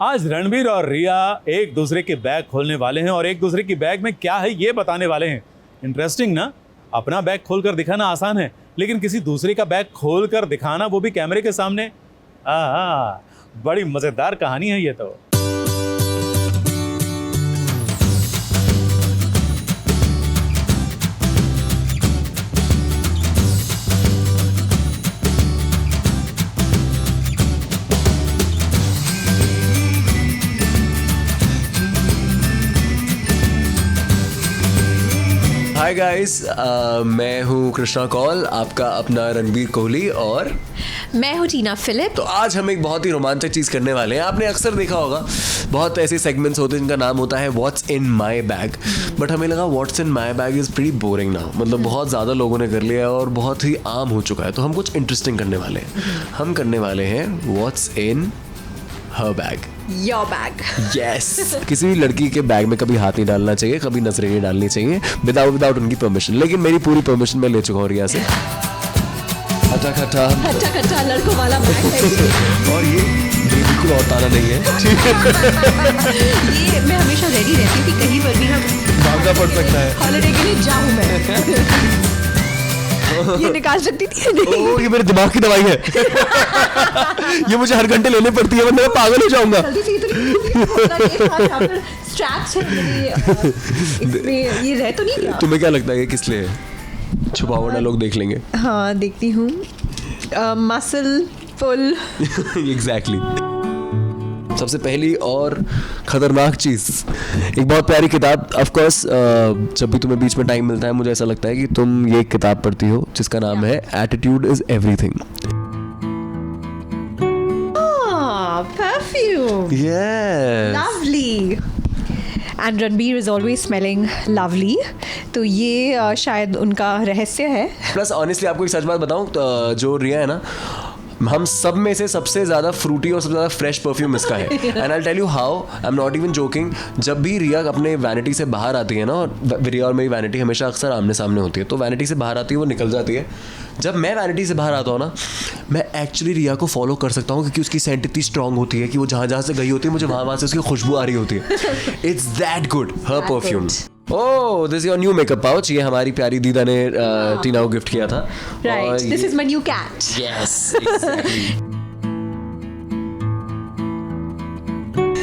आज रणबीर और रिया एक दूसरे के बैग खोलने वाले हैं और एक दूसरे की बैग में क्या है ये बताने वाले हैं। इंटरेस्टिंग ना? अपना बैग खोलकर दिखाना आसान है, लेकिन किसी दूसरे का बैग खोलकर दिखाना, वो भी कैमरे के सामने, बड़ी मजेदार कहानी है ये तो। हाय गाइस, मैं हूँ कृष्णा कौल, आपका अपना रणबीर कोहली, और मैं हूँ टीना फिलिप। तो आज हम एक बहुत ही रोमांचक चीज़ करने वाले हैं। आपने अक्सर देखा होगा बहुत ऐसे सेगमेंट्स होते हैं जिनका नाम होता है what's in my bag, but हमें लगा what's in my bag is pretty boring now, मतलब बहुत ज़्यादा लोगों ने कर लिया है और बहुत ही आम हो चुका है। तो हम कुछ इंटरेस्टिंग करने वाले हैं। हम करने वाले हैं what's in her bag, your bag. Yes. किसी भी लड़की के बैग में कभी हाथ नहीं डालना चाहिए, कभी नजरें नहीं डालनी चाहिए विदाउट उनकी परमिशन, लेकिन मेरी पूरी परमिशन मैं ले चुका हूँ रिया से। खट्टा खट्टा खट्टा खट्टा लड़कों वाला बैग है। और ये बिल्कुल और ताना नहीं है। ये मैं हमेशा रेडी रहती हूँ कि कहीं पर भी हम भागना पड़ सकता है, हॉलिडे के लिए जाऊँ मैं। ये निकाल सकती थी नहीं? ये मेरे दिमाग की दवाई है। ये मुझे हर घंटे लेने पड़ती है, वरना मैं पागल हो जाऊंगा। जल्दी से इधर स्ट्रैप्स है, इसमें ये रह तो नहीं गया? तुम्हें क्या लगता है किस लिए है? छुपाओ ना लोग देख लेंगे। हाँ देखती हूँ। Muscle full. एग्जैक्टली। सबसे पहली और खतरनाक चीज़, एक बहुत प्यारी किताब। ऑफ कोर्स जब भी तुम्हें बीच में टाइम मिलता है, मुझे ऐसा लगता है कि तुम ये किताब पढ़ती हो जिसका नाम है attitude is everything. Perfume, lovely, and Ranbir is always smelling lovely, तो ये शायद उनका रहस्य है। प्लस ऑनेस्टली आपको एक सच बात बताऊं, तो जो रिया है ना, हम सब में से सबसे ज़्यादा फ्रूटी और सबसे ज़्यादा फ्रेश परफ्यूम इसका है। And I tell you how, I am not even joking. जब भी रिया अपने वैनिटी से बाहर आती है ना, और रिया और मेरी वैनिटी हमेशा अक्सर आमने सामने होती है, तो वैनिटी से बाहर आती है, वो निकल जाती है। जब मैं वैनिटी से बाहर आता हूँ ना, मैं एक्चुअली रिया को फॉलो कर सकता हूँ, क्योंकि उसकी सेंट इतनी स्ट्रांग होती है कि वो जहाँ जहाँ से गई होती है, मुझे वहाँ से उसकी खुशबू आ रही होती है। It's that good her perfume. Oh, this is your new makeup pouch. ये हमारी प्यारी दीदा ने टीना को गिफ्ट किया था। Right, this is my new cat. Yes, exactly.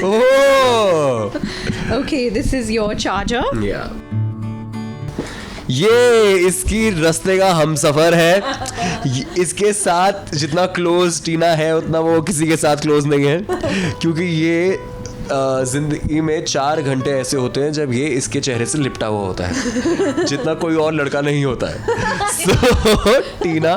Oh, okay, this is your charger. Yeah, ये इसकी रास्ते का हम सफर है। इसके साथ जितना क्लोज टीना है उतना वो किसी के साथ क्लोज नहीं है, क्योंकि ये जिंदगी में 4 घंटे ऐसे होते हैं जब ये इसके चेहरे से लिपटा हुआ होता है, जितना कोई और लड़का नहीं होता है। So, टीना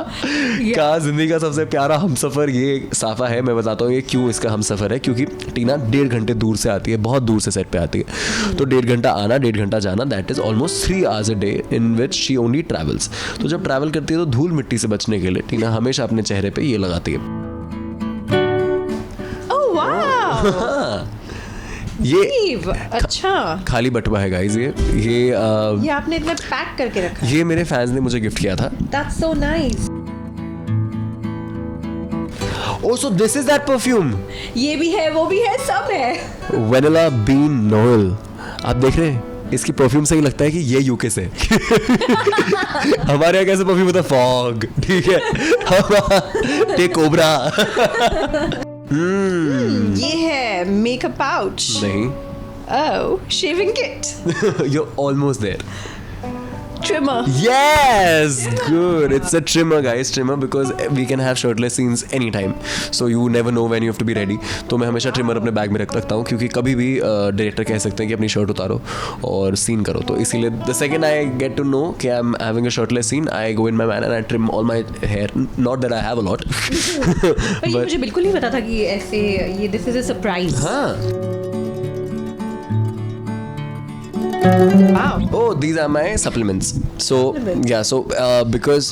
का जिंदगी का सबसे प्यारा हमसफर ये साफा है। मैं बताता हूँ ये क्यों इसका हमसफर है, क्योंकि टीना 1.5 घंटे दूर से आती है, बहुत दूर से सेट पे आती है, तो 1.5 घंटा आना, 1.5 घंटा जाना, that is almost 3 hours a day in which she only travels। तो जब ट्रैवल करती है तो धूल मिट्टी से बचने के लिए टीना हमेशा अपने चेहरे पे ये लगाती है। ओह वाव, ये अच्छा खाली बटवा है गाइस। ये आपने इतना पैक करके रखा है। ये मेरे फैंस ने मुझे गिफ्ट किया था। That's so nice। Oh, so this is that perfume। ये भी है, वो भी है, सब है। Vanilla Bean Noel। आप देख रहे हैं, इसकी परफ्यूम से ही लगता है कि ये यूके से। हमारे यहाँ कैसे परफ्यूम होता है? फॉग, ठीक है, टेक कोबरा। ये है मेकअप पाउच। नहीं। Oh, shaving kit. You're almost there। Trimmer। Yes, good। It's a trimmer, guys, trimmer, because we can have shirtless scenes anytime, so you never know when you have to be ready। तो मैं हमेशा trimmer अपने bag में रख सकता हूँ, क्योंकि कभी भी डायरेक्टर कह सकते हैं कि अपनी शर्ट उतारो और सीन करो, तो इसीलिए the second I get to know कि I'm having a shirtless scene, I go in my van and I trim all my hair, not that I have a lot। पर ये मुझे बिल्कुल नहीं पता था कि ऐसे ये this is a surprise। हाँ। Wow। Oh, these are my supplements. So yeah, so because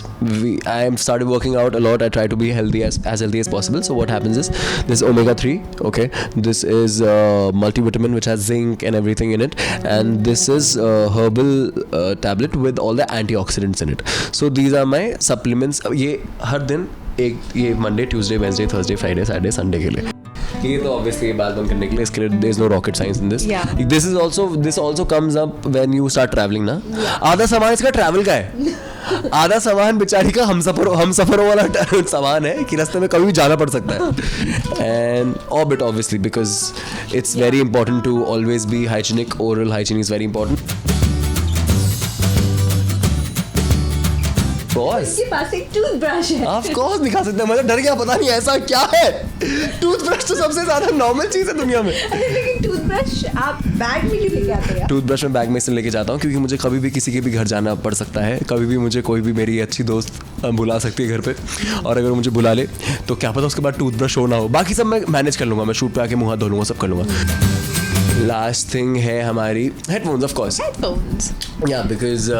I am started working out a lot, I try to be healthy as healthy as possible. So what happens is this omega-3. Okay, this is multivitamin which has zinc and everything in it, and this is herbal tablet with all the antioxidants in it. So these are my supplements. ये हर दिन एक, ये Monday, Tuesday, Wednesday, Thursday, Friday, Saturday, Sunday के लिए। ये तो obviously बात बंद करने के लिए, इसके लिए there is no rocket science in this. Yeah. This also comes up when you start travelling ना. आधा सामान इसका ट्रैवल का है. आधा सामान बेचारी का हम सफरों वाला सामान है कि रास्ते में कभी भी जाना पड़ सकता है. And orbit obviously because it's very important to always be hygienic. Oral hygiene is very important. इसके पास एक टूथब्रश है. ऑफ कोर्स दिखा सकते हैं. मुझे डर गया, पता नहीं ऐसा क्या है. टूथब्रश तो सबसे ज्यादा नॉर्मल चीज है दुनिया में. लेकिन टूथब्रश आप बैग में क्यों लेके आते हैं? टूथब्रश मैं बैग में से लेके जाता हूँ क्योंकि मुझे कभी भी किसी के भी घर जाना पड़ सकता है. कभी भी मुझे कोई भी मेरी अच्छी दोस्त बुला सकती है घर पे, और अगर मुझे बुला ले तो क्या पता उसके बाद टूथब्रश हो ना हो. बाकी सब मैं मैनेज कर लूँगा. मैं शूट पे आके मुँह हाथ धो लूँगा, सब कर लूँगा. लास्ट थिंग है हमारी हेडफोन्स. Of course headphones. या बिकॉज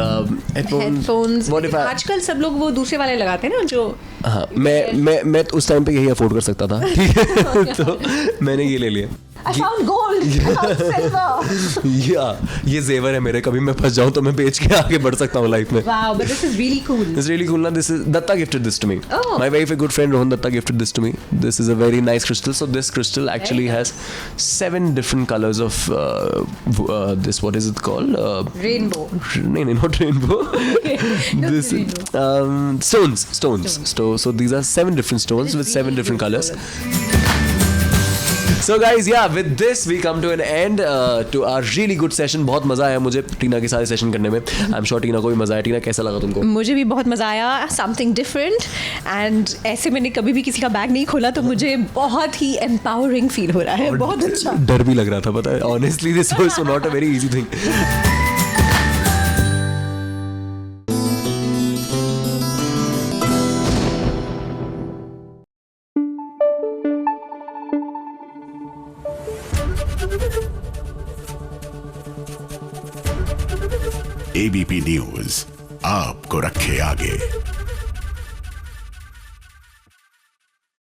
हेडफोन्स व्हाट इफ आजकल सब लोग वो दूसरे वाले लगाते हैं ना जो. हाँ, मैं उस टाइम पे यही अफोर्ड कर सकता था. ठीक है. तो मैंने ये ले लिया. I found gold. I found silver. या ये जेवर है मेरे. कभी मैं फंस जाऊं तो मैं बेच के आगे बढ़ सकता हूँ लाइफ में. Wow, but this is really cool. This is really cool. Now, this is Datta gifted this to me. Oh. My very good friend Rohan Datta gifted this to me. This is a very nice crystal. So this crystal actually has 7 different colors of this. What is it called? Rainbow. No, not rainbow. Not This rainbow. stones. So these are 7 different stones with 7 different colors. So guys, yeah, with this we come to an end to our really good session. बहुत मजा आया मुझे टीना के साथ session करने में. I'm sure टीना को भी मजा आया. टीना कैसा लगा तुमको? मुझे भी बहुत मजा आया. Something different. एंड ऐसे मैंने कभी भी किसी का बैग नहीं खोला तो मुझे बहुत ही एम्पावरिंग फील हो रहा है. बहुत अच्छा. डर भी लग रहा था, पता है. Honestly, this was not a very easy thing. ABP news आपको रखे आगे.